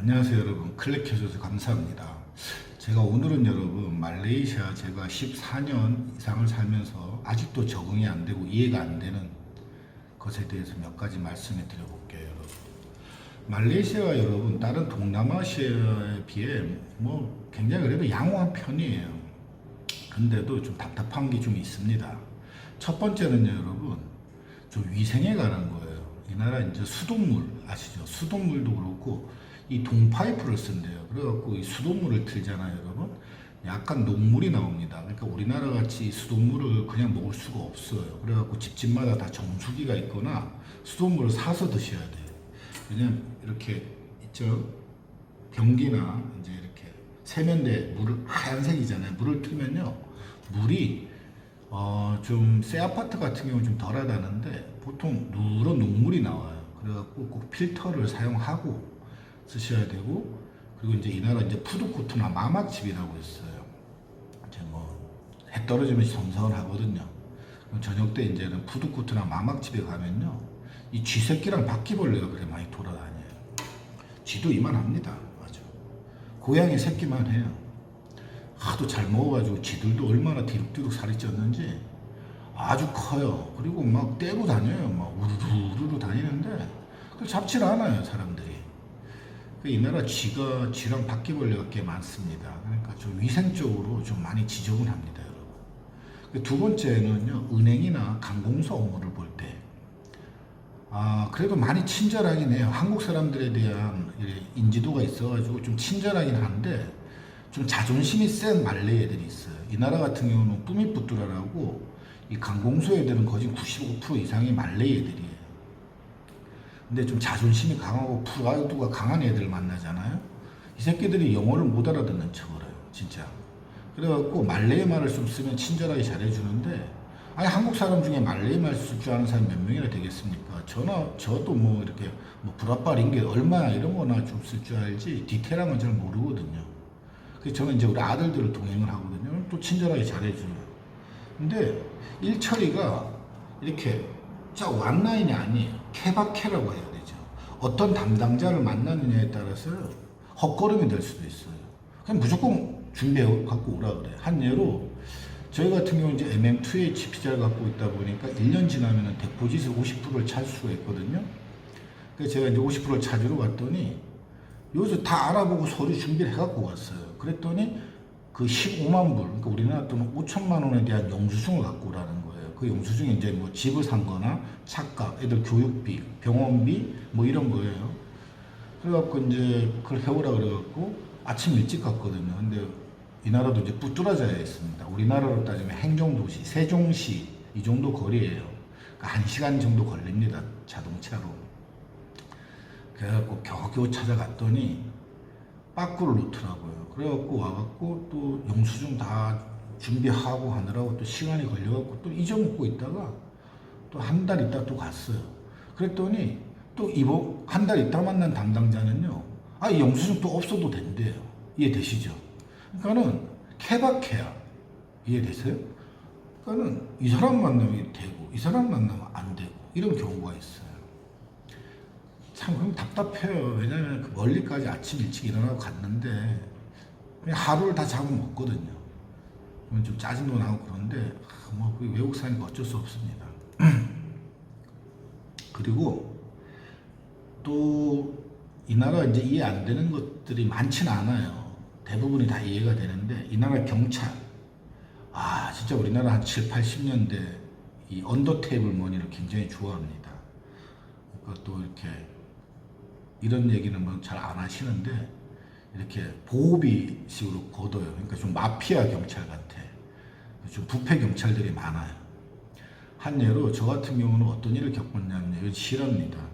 안녕하세요 여러분. 클릭해줘서 감사합니다. 제가 오늘은 여러분 말레이시아 제가 14년 이상을 살면서 아직도 적응이 안 되고 이해가 안 되는 것에 대해서 몇 가지 말씀해 드려볼게요 여러분. 말레이시아가 여러분 다른 동남아시아에 비해 뭐 굉장히 그래도 양호한 편이에요. 근데도 좀 답답한 게 좀 있습니다. 첫 번째는요 여러분, 좀 위생에 관한 거예요. 이 나라 이제 수돗물 아시죠? 수돗물도 그렇고 이 동파이프를 쓴대요. 그래갖고 이 수돗물을 틀잖아요 여러분, 약간 녹물이 나옵니다. 그러니까 우리나라 같이 수돗물을 그냥 먹을 수가 없어요. 그래갖고 집집마다 다 정수기가 있거나 수돗물을 사서 드셔야 돼요. 왜냐면 이렇게 있죠, 변기나 이제 이렇게 세면대 물을 하얀색이잖아요. 물을 틀면요 물이 좀 새 아파트 같은 경우는 좀 덜하다는데 보통 누런 녹물이 나와요. 그래갖고 꼭 필터를 사용하고 쓰셔야 되고, 그리고 이제 이 나라 이제 푸드코트나 마막집이라고 있어요. 이제 뭐 해 떨어지면 정성을 하거든요. 그럼 저녁 때 이제는 푸드코트나 마막집에 가면요 이 쥐새끼랑 바퀴벌레가 그래 많이 돌아다녀요. 쥐도 이만합니다. 아주 고양이 새끼만 해요. 하도 잘 먹어가지고 쥐들도 얼마나 뒤룩뒤룩 살이 쪘는지 아주 커요. 그리고 막 떼고 다녀요. 막 우르르 다니는데 잡질 않아요 사람들이. 이 나라 쥐랑 바퀴벌레가 꽤 많습니다. 그러니까 좀 위생적으로 좀 많이 지적은 합니다 여러분. 두 번째는요, 은행이나 관공서 업무를 볼 때 그래도 많이 친절하긴 해요. 한국 사람들에 대한 인지도가 있어가지고 좀 친절하긴 한데 좀 자존심이 센 말레이 애들이 있어요. 이 나라 같은 경우는 뿌미뿌뚜라라고 이 관공서 애들은 거의 95% 이상이 말레이 애들이에요. 근데 좀 자존심이 강하고 프라이드가 강한 애들을 만나잖아요. 이 새끼들이 영어를 못 알아듣는 척을 해요 진짜. 그래갖고 말레이 말을 좀 쓰면 친절하게 잘해주는데, 아니 한국 사람 중에 말레이 말 쓸 줄 아는 사람이 몇 명이나 되겠습니까? 저도 뭐 이렇게 뭐 브라빠린 게 얼마나 이런 거나 좀 쓸 줄 알지 디테일한 건 잘 모르거든요. 그래서 저는 이제 우리 아들들을 동행을 하거든요. 또 친절하게 잘해줘요. 근데 일 처리가 이렇게 완라인이 아니에요. 케바케라고 해야 되죠. 어떤 담당자를 만나느냐에 따라서 헛걸음이 될 수도 있어요. 그냥 무조건 준비해 갖고 오라 그래. 한 예로 저희 같은 경우 이제 MM2H 비자를 갖고 있다 보니까 1년 지나면은 데포짓을 50%를 찾을 수가 있거든요. 그래서 제가 이제 50%를 찾으러 갔더니 여기서 다 알아보고 서류 준비를 해갖고 왔어요. 그랬더니 그 15만 불, 그러니까 우리나라 돈 5천만 원에 대한 영수증을 갖고 오라는 거예요. 그 영수증이 이제 뭐 집을 산 거나 차값, 애들 교육비, 병원비 뭐 이런 거예요. 그래갖고 이제 그걸 해오라 그래갖고 아침 일찍 갔거든요. 근데 이 나라도 이제 뿌뚜라자에 있습니다. 우리나라로 따지면 행정도시, 세종시 이 정도 거리예요. 그러니까 1시간 정도 걸립니다 자동차로. 그래갖고 겨우겨우 찾아갔더니 빠꾸를 놓더라고요. 그래갖고 와갖고 또 영수증 다 준비하고 하느라고 또 시간이 걸려갖고 또 잊어먹고 있다가 또 한 달 있다 또 갔어요. 그랬더니 또 이번 한 달 있다 만난 담당자는요, 이 영수증 또 없어도 된대요. 이해되시죠? 그러니까는 케바케야. 이해되세요? 그러니까는 이 사람 만나면 되고 이 사람 만나면 안 되고 이런 경우가 있어요. 참 그럼 답답해요. 왜냐면 그 멀리까지 아침 일찍 일어나고 갔는데 그냥 하루를 다 잡으면 먹거든요. 그러면 좀 짜증도 나고 그런데 뭐 외국 사니까 어쩔 수 없습니다. 그리고 또 이 나라 이제 이해 안 되는 것들이 많지는 않아요. 대부분이 다 이해가 되는데 이 나라 경찰 진짜 우리나라 한 7, 80년대 이 언더테이블 머니를 굉장히 좋아합니다. 그러니까 또 이렇게 이런 얘기는 뭐 잘 안 하시는데 이렇게 보호비식으로 걷어요. 그러니까 좀 마피아 경찰 같아. 좀 부패 경찰들이 많아요. 한 예로 저 같은 경우는 어떤 일을 겪었냐면 이건 실화입니다.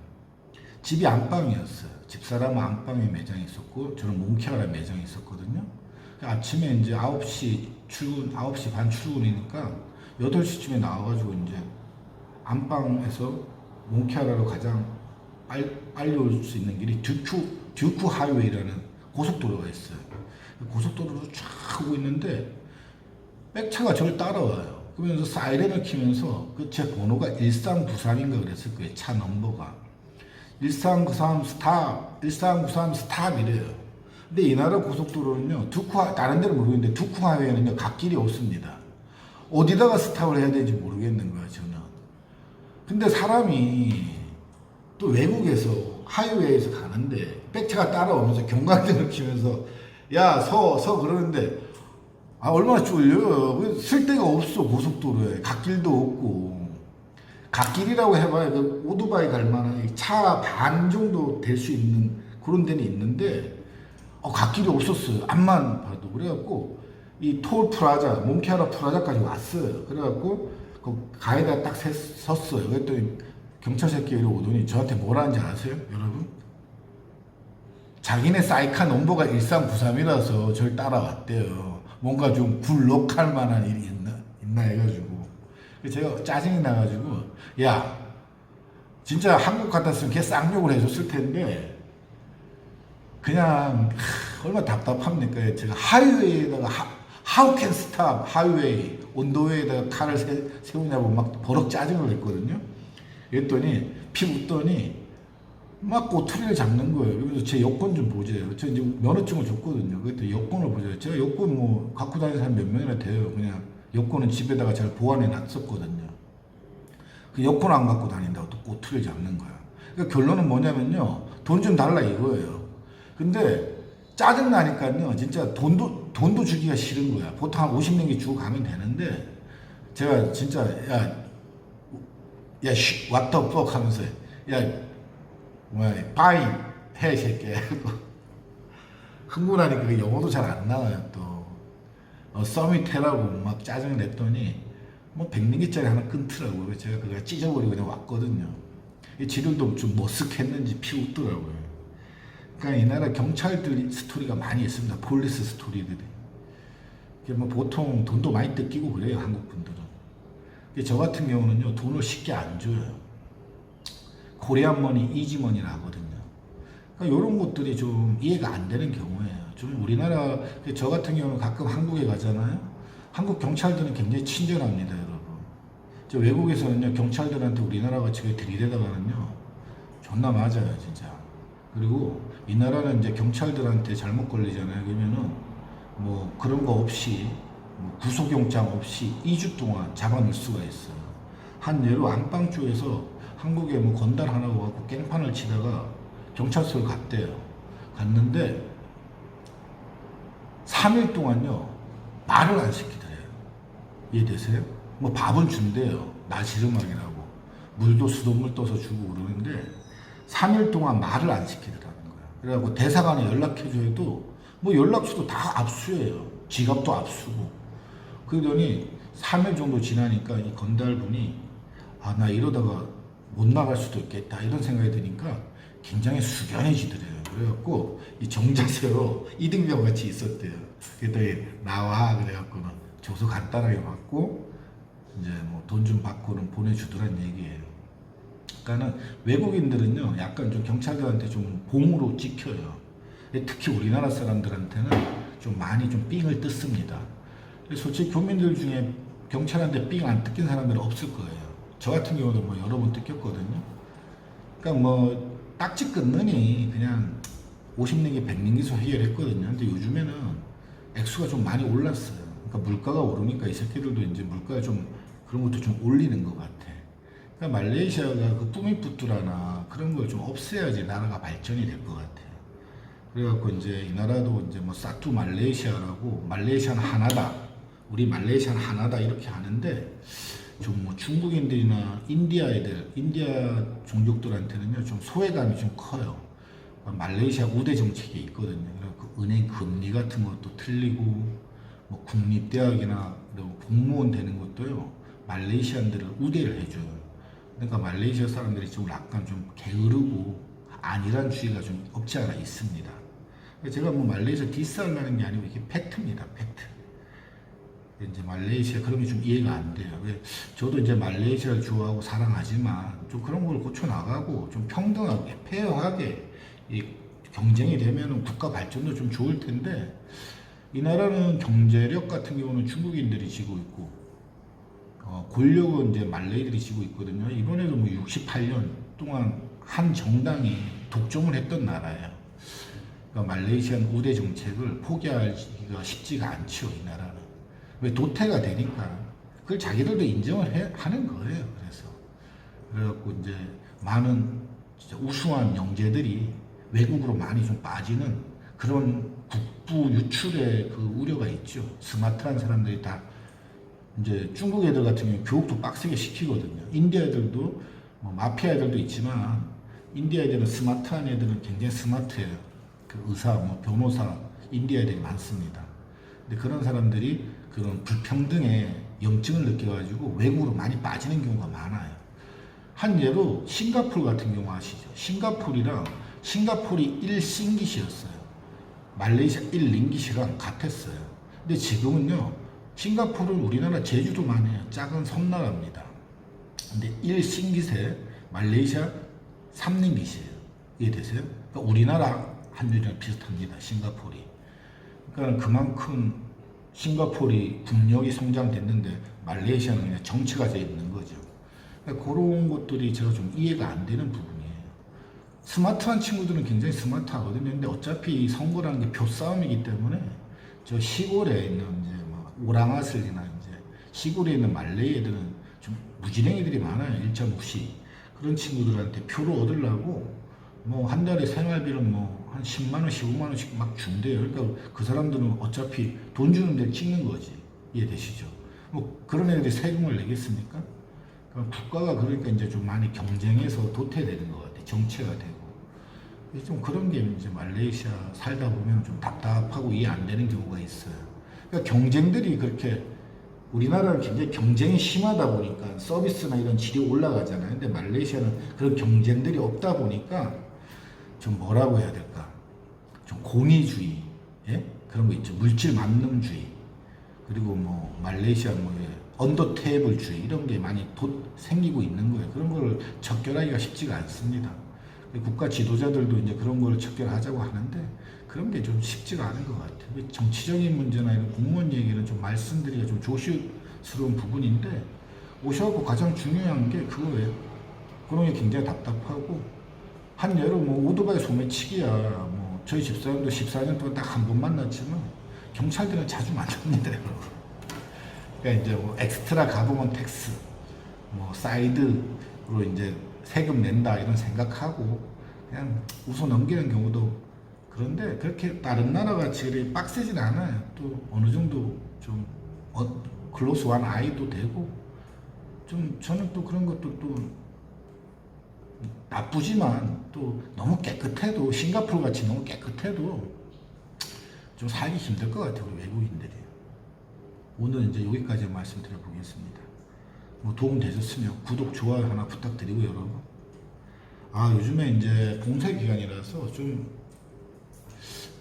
집이 안방이었어요. 집사람은 안방에 매장이 있었고 저는 몽키아라 매장이 있었거든요. 아침에 이제 9시 출근, 9시 반 출근이니까 8시쯤에 나와가지고 이제 안방에서 몽키아라로 가장 빨리 올 수 있는 길이 듀크 하이웨이라는 고속도로가 있어요. 고속도로로 쫙 오고 있는데 백차가 저를 따라와요. 그러면서 사이렌을 키면서 그 제 번호가 1393인가 그랬을 거예요. 차 넘버가. 1393 스탑, 1393 스탑이래요. 근데 이 나라 고속도로는요, 다른 데는 모르겠는데 두쿠 하이웨이는요, 갓길이 없습니다. 어디다가 스탑을 해야 되는지 모르겠는 거야, 저는. 근데 사람이 또 외국에서 하이웨이에서 가는데 백차가 따라오면서 경광등을 켜면서 야, 서 그러는데 아, 얼마나 쫄려요. 쓸 데가 없어, 고속도로에. 갓길도 없고. 갓길이라고 해봐야 그 오토바이 갈 만한 차 반 정도 될 수 있는 그런 데는 있는데 갓길이 없었어요. 앞만 봐도. 그래갖고 이 톨 프라자, 몬케아라 프라자까지 왔어요. 그래갖고 그 가에다 딱 섰어요. 그랬더니 경찰 새끼들이 오더니 저한테 뭐라 하는지 아세요, 여러분? 자기네 사이카 넘버가 1393이라서 저를 따라왔대요. 뭔가 좀 굴욕할 만한 일이 있나 해가지고. 제가 짜증이 나가지고, 야, 진짜 한국 같았으면 걔 쌍욕을 해줬을 텐데, 그냥, 얼마나 답답합니까? 제가 하이웨이에다가, how can stop, 하이웨이, 온도웨이에다가 칼을 세우냐고 막 버럭 짜증을 냈거든요. 그랬더니, 피 웃더니, 막 꼬투리를 잡는 거예요. 그래서 제 여권 좀 보세요. 저 이제 면허증을 줬거든요. 그랬더니 여권을 보세요. 제가 여권 뭐 갖고 다니는 사람 몇 명이나 돼요. 그냥 여권은 집에다가 잘 보관해 놨었거든요. 그 여권 안 갖고 다닌다고 또 꼬투리를 잡는 거야. 그러니까 결론은 뭐냐면요. 돈 좀 달라 이거예요. 근데 짜증나니까요. 진짜 돈도 주기가 싫은 거야. 보통 한 50년기 주고 가면 되는데 제가 진짜 what the fuck 하면서 바이 해 이 새끼야. 흥분하니까 영어도 잘 안 나와요. 또 서밋해라고 막 짜증을 냈더니 뭐 100링기짜리 하나 끊더라고요. 제가 그걸 찢어버리고 그냥 왔거든요. 이 지들도 좀 머쓱했는지 피 웃더라고요. 그러니까 이 나라 경찰들 스토리가 많이 있습니다. 폴리스 스토리들이. 뭐 보통 돈도 많이 뜯기고 그래요, 한국 분들은. 저 같은 경우는요, 돈을 쉽게 안 줘요. 코리안 머니, 이지 머니라 하거든요. 그러니까 이런 것들이 좀 이해가 안 되는 경우예요. 좀 우리나라, 저 같은 경우는 가끔 한국에 가잖아요. 한국 경찰들은 굉장히 친절합니다, 여러분. 저 외국에서는요, 경찰들한테 우리나라 같이 들이대다가는요, 존나 맞아요, 진짜. 그리고 이 나라는 이제 경찰들한테 잘못 걸리잖아요. 그러면은 뭐 그런 거 없이, 뭐 구속영장 없이 2주 동안 잡아낼 수가 있어요. 한 예로 안방주에서 한국에 뭐 건달 하나 갖고 깽판을 치다가 경찰서를 갔대요. 갔는데 3일 동안요 말을 안 시키더래요. 이해되세요? 뭐 밥은 준대요. 나지르막이라고 물도 수돗물 떠서 주고 그러는데 3일 동안 말을 안 시키더라는 거야. 그래갖고 대사관에 연락해줘도 뭐 연락처도 다 압수해요. 지갑도 압수고. 그러더니 3일 정도 지나니까 이 건달분이 나 이러다가 못 나갈 수도 있겠다 이런 생각이 드니까 굉장히 숙연해지더래요. 그래갖고 이 정자세로 이등병 같이 있었대요. 그랬더니 나와 그래갖고는 조서 간단하게 받고 이제 뭐 돈 좀 받고는 보내주더란 얘기예요. 그러니까는 외국인들은요 약간 좀 경찰들한테 좀 봉으로 찍혀요. 특히 우리나라 사람들한테는 좀 많이 좀 삥을 뜯습니다. 솔직히 교민들 중에 경찰한테 삥 안 뜯긴 사람들은 없을 거예요. 저 같은 경우도 뭐 여러 번 뜯겼거든요. 그러니까 뭐 딱지 끊느니 그냥 50링기 100링기서 해결했거든요. 근데 요즘에는 액수가 좀 많이 올랐어요. 그러니까 물가가 오르니까 이 새끼들도 이제 물가 좀 그런 것도 좀 올리는 것 같아. 그러니까 말레이시아가 그 뿌미푸뚜라나 그런 걸 좀 없애야지 나라가 발전이 될 것 같아요. 그래갖고 이제 이 나라도 이제 뭐 사투 말레이시아라고 말레이시아는 하나다. 우리 말레이시아는 하나다 이렇게 하는데 좀 뭐 중국인들이나 인디아 종족들한테는요 좀 소외감이 좀 커요. 말레이시아 우대 정책이 있거든요. 그 은행 금리 같은 것도 틀리고 뭐 국립대학이나 공무원 되는 것도요 말레이시안들을 우대를 해줘요. 그러니까 말레이시아 사람들이 좀 약간 좀 게으르고 안일한 주의가 좀 없지 않아 있습니다. 제가 뭐 말레이시아 디스하려는 게 아니고 이게 팩트입니다. 팩트. 이제 말레이시아 그런 게 좀 이해가 안 돼요. 저도 이제 말레이시아를 좋아하고 사랑하지만 좀 그런 걸 고쳐 나가고 좀 평등하게 페어하게 이 경쟁이 되면은 국가 발전도 좀 좋을 텐데 이 나라는 경제력 같은 경우는 중국인들이 지고 있고 권력은 이제 말레이들이 지고 있거든요. 이번에도 뭐 68년 동안 한 정당이 독점을 했던 나라예요. 그러니까 말레이시안 우대 정책을 포기하기가 쉽지가 않죠, 이 나라는. 왜 도태가 되니까 그걸 자기들도 인정을 하는 거예요. 그래갖고 이제 많은 진짜 우수한 영재들이 외국으로 많이 좀 빠지는 그런 국부 유출의 그 우려가 있죠. 스마트한 사람들이 다 이제 중국 애들 같은 경우 교육도 빡세게 시키거든요. 인디아 애들도 뭐 마피아 애들도 있지만 인디아 애들은 스마트한 애들은 굉장히 스마트해요. 그 의사, 뭐 변호사, 인디아 애들이 많습니다. 근데 그런 사람들이 그런 불평등의 염증을 느껴가지고 외국으로 많이 빠지는 경우가 많아요. 한 예로 싱가포르 같은 경우 아시죠? 싱가포르이 1싱깃이었어요. 말레이시아 1링깃이랑 같았어요. 근데 지금은요, 싱가포르는 우리나라 제주도만 해요. 작은 섬나라입니다. 근데 1싱깃에 말레이시아 3링깃이에요. 이해되세요? 그러니까 우리나라 환율이랑 비슷합니다. 싱가포르이. 그러니까 그만큼 싱가포르이 국력이 성장됐는데 말레이시아는 그냥 정치가 돼 있는 거죠. 그러니까 그런 것들이 제가 좀 이해가 안 되는 부분이에요. 스마트한 친구들은 굉장히 스마트하거든요. 근데 어차피 선거라는 게 표싸움이기 때문에 저 시골에 있는 이제 뭐 오랑아슬이나 이제 시골에 있는 말레이 애들은 좀 무지랭이들이 많아요. 일자 무시. 그런 친구들한테 표를 얻으려고 뭐 한 달에 생활비를 뭐 한 10만 원, 15만 원씩 막 준대요. 그러니까 그 사람들은 어차피 돈 주는 데를 찍는 거지. 이해되시죠? 뭐 그런 애들이 세금을 내겠습니까? 국가가 그러니까 이제 좀 많이 경쟁해서 도태되는 것 같아요. 정체가 되고. 좀 그런 게 이제 말레이시아 살다 보면 좀 답답하고 이해 안 되는 경우가 있어요. 그러니까 경쟁들이 그렇게 우리나라는 굉장히 경쟁이 심하다 보니까 서비스나 이런 질이 올라가잖아요. 근데 말레이시아는 그런 경쟁들이 없다 보니까 좀 뭐라고 해야 될까? 좀 공의주의, 예? 그런 거 있죠. 물질 만능주의. 그리고 뭐 말레이시아 뭐 언더테이블주의 이런 게 많이 생기고 있는 거예요. 그런 걸 척결하기가 쉽지가 않습니다. 국가 지도자들도 이제 그런 걸 척결하자고 하는데 그런 게 좀 쉽지가 않은 것 같아요. 정치적인 문제나 이런 공무원 얘기는 좀 말씀드리기가 좀 조심스러운 부분인데 오셔갖고 가장 중요한 게 그거예요. 그런 게 굉장히 답답하고 한 예로 뭐 오토바이 소매치기야 뭐 저희 집사람도 14년 동안 딱 한 번 만났지만 경찰들은 자주 만납니다, 여러분. 그러니까 이제 뭐 엑스트라 가버먼 텍스, 뭐 사이드로 이제 세금 낸다 이런 생각하고 그냥 웃어 넘기는 경우도 그런데 그렇게 다른 나라 같이 그렇게 빡세진 않아요. 또 어느 정도 좀 클로스한 아이도 되고 좀 저는 또 그런 것도 또 나쁘지만 또 너무 깨끗해도 싱가포르 같이 너무 깨끗해도 좀 살기 힘들 것 같아요, 우리 외국인들이. 오늘 이제 여기까지 말씀드려 보겠습니다. 뭐 도움 되셨으면 구독, 좋아요 하나 부탁드리고 여러분. 요즘에 이제 봉사 기간이라서 좀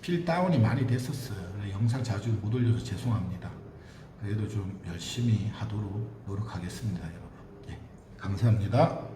필 다운이 많이 됐었어요. 영상 자주 못 올려서 죄송합니다. 그래도 좀 열심히 하도록 노력하겠습니다, 여러분. 예, 감사합니다.